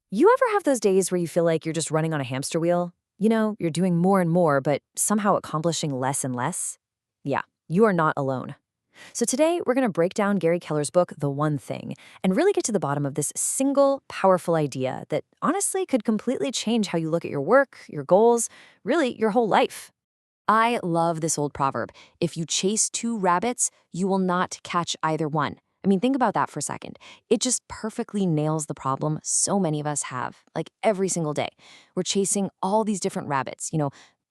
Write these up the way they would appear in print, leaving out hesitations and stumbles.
You ever have those days where you feel like you're just running on a hamster wheel? You're doing more and more, but somehow accomplishing less and less? Yeah, you are not alone. So today, we're going to break down Gary Keller's book, The One Thing, and really get to the bottom of this single, powerful idea that honestly could completely change how you look at your work, your goals, really your whole life. I love this old proverb. If you chase two rabbits, you will not catch either one. I mean, think about that for a second. It just perfectly nails the problem so many of us have, like every single day. We're chasing all these different rabbits,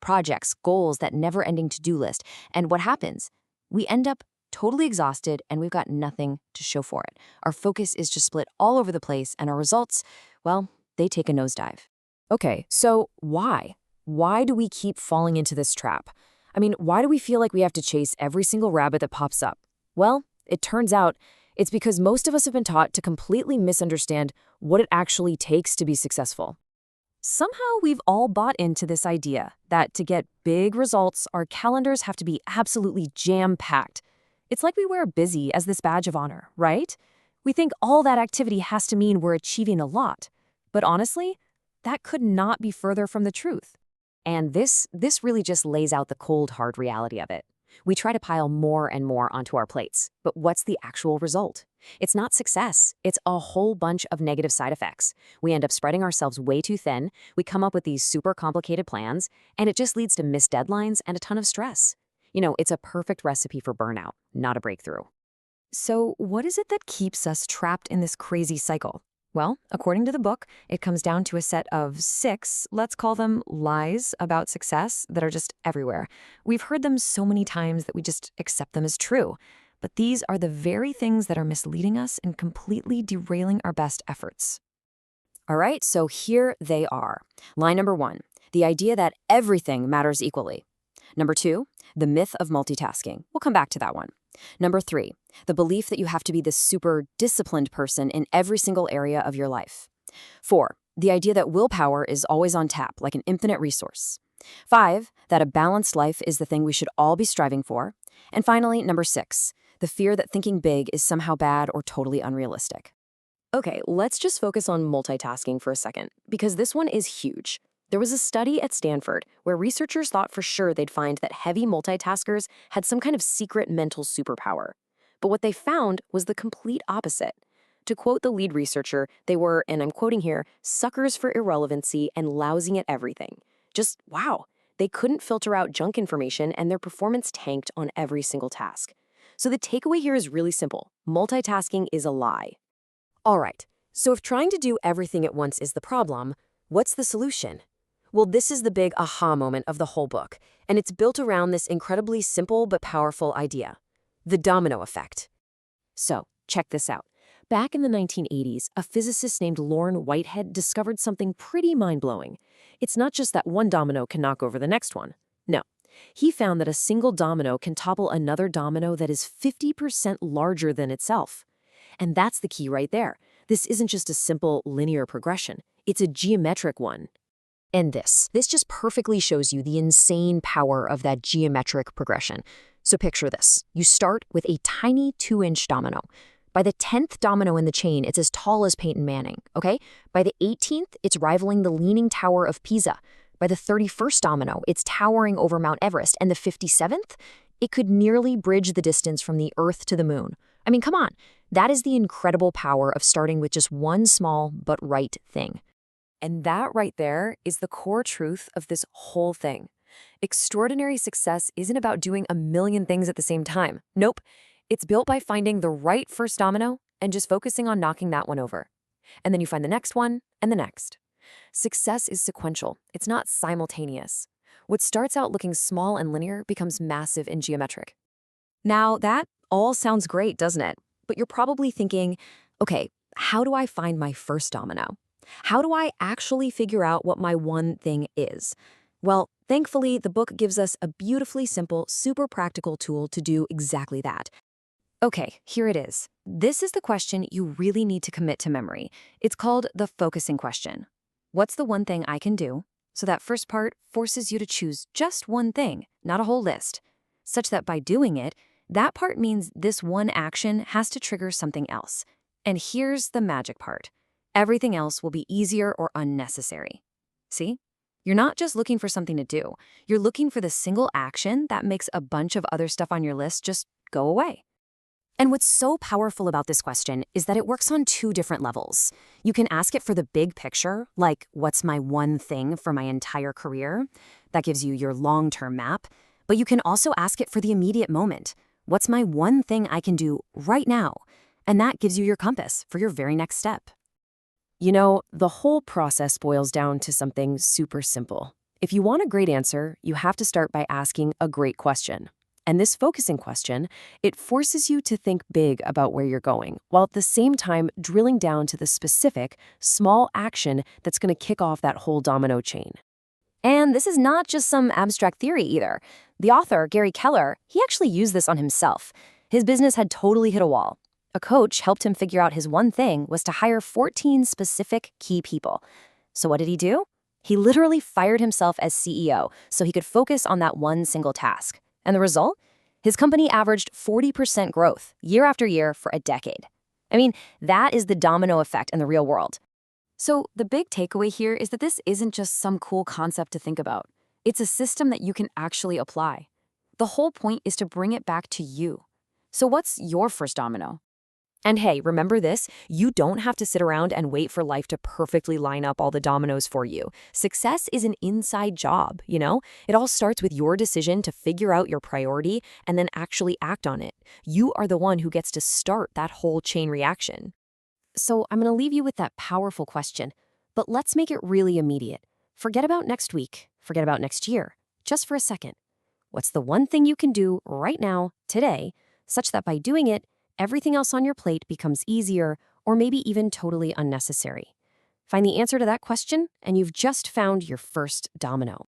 projects, goals, that never ending to do list. And what happens? We end up totally exhausted and we've got nothing to show for it. Our focus is just split all over the place and our results, well, they take a nosedive. Okay, so why? Why do we keep falling into this trap? I mean, why do we feel like we have to chase every single rabbit that pops up? Well, it turns out it's because most of us have been taught to completely misunderstand what it actually takes to be successful. Somehow we've all bought into this idea that to get big results, our calendars have to be absolutely jam-packed. It's like we wear busy as this badge of honor, right? We think all that activity has to mean we're achieving a lot. But honestly, that could not be further from the truth. And this really just lays out the cold, hard reality of it. We try to pile more and more onto our plates, but what's the actual result? It's not success, it's a whole bunch of negative side effects. We end up spreading ourselves way too thin, we come up with these super complicated plans, and it just leads to missed deadlines and a ton of stress. It's a perfect recipe for burnout, not a breakthrough. So what is it that keeps us trapped in this crazy cycle? Well, according to the book, it comes down to a set of 6, let's call them lies about success that are just everywhere. We've heard them so many times that we just accept them as true. But these are the very things that are misleading us and completely derailing our best efforts. All right, so here they are. Lie number 1, the idea that everything matters equally. Number 2, the myth of multitasking. We'll come back to that one. Number 3, the belief that you have to be this super disciplined person in every single area of your life. 4, the idea that willpower is always on tap, like an infinite resource. 5, that a balanced life is the thing we should all be striving for. And finally, number 6, the fear that thinking big is somehow bad or totally unrealistic. Okay, let's just focus on multitasking for a second, because this one is huge. There was a study at Stanford where researchers thought for sure they'd find that heavy multitaskers had some kind of secret mental superpower. But what they found was the complete opposite. To quote the lead researcher, they were, and I'm quoting here, suckers for irrelevancy and lousy at everything. Just wow. They couldn't filter out junk information and their performance tanked on every single task. So the takeaway here is really simple. Multitasking is a lie. All right, so if trying to do everything at once is the problem, what's the solution? Well, this is the big aha moment of the whole book, and it's built around this incredibly simple but powerful idea, the domino effect. So, check this out. Back in the 1980s, a physicist named Lorne Whitehead discovered something pretty mind-blowing. It's not just that one domino can knock over the next one. No. He found that a single domino can topple another domino that is 50% larger than itself. And that's the key right there. This isn't just a simple linear progression. It's a geometric one. And this just perfectly shows you the insane power of that geometric progression. So picture this. You start with a tiny 2-inch domino. By the 10th domino in the chain, it's as tall as Peyton Manning, okay? By the 18th, it's rivaling the Leaning Tower of Pisa. By the 31st domino, it's towering over Mount Everest. And the 57th, it could nearly bridge the distance from the Earth to the moon. I mean, come on. That is the incredible power of starting with just one small but right thing. And that right there is the core truth of this whole thing. Extraordinary success isn't about doing a million things at the same time. Nope. It's built by finding the right first domino and just focusing on knocking that one over. And then you find the next one and the next. Success is sequential. It's not simultaneous. What starts out looking small and linear becomes massive and geometric. Now, that all sounds great, doesn't it? But you're probably thinking, okay, how do I find my first domino? How do I actually figure out what my one thing is? Well, thankfully, the book gives us a beautifully simple, super practical tool to do exactly that. Okay, here it is. This is the question you really need to commit to memory. It's called the focusing question. What's the one thing I can do? So that first part forces you to choose just one thing, not a whole list, such that by doing it, that part means this one action has to trigger something else. And here's the magic part. Everything else will be easier or unnecessary. See? You're not just looking for something to do. You're looking for the single action that makes a bunch of other stuff on your list just go away. And what's so powerful about this question is that it works on two different levels. You can ask it for the big picture, like, what's my one thing for my entire career? That gives you your long-term map. But you can also ask it for the immediate moment. What's my one thing I can do right now? And that gives you your compass for your very next step. You know, the whole process boils down to something super simple. If you want a great answer, you have to start by asking a great question. And this focusing question, it forces you to think big about where you're going, while at the same time drilling down to the specific, small action that's going to kick off that whole domino chain. And this is not just some abstract theory either. The author, Gary Keller, he actually used this on himself. His business had totally hit a wall. A coach helped him figure out his one thing was to hire 14 specific key people. So what did he do? He literally fired himself as CEO so he could focus on that one single task. And the result? His company averaged 40% growth year after year for a decade. I mean, that is the domino effect in the real world. So the big takeaway here is that this isn't just some cool concept to think about. It's a system that you can actually apply. The whole point is to bring it back to you. So what's your first domino? And hey, remember this, you don't have to sit around and wait for life to perfectly line up all the dominoes for you. Success is an inside job, you know? It all starts with your decision to figure out your priority and then actually act on it. You are the one who gets to start that whole chain reaction. So I'm going to leave you with that powerful question, but let's make it really immediate. Forget about next week. Forget about next year. Just for a second. What's the one thing you can do right now, today, such that by doing it, everything else on your plate becomes easier or maybe even totally unnecessary? Find the answer to that question, and you've just found your first domino.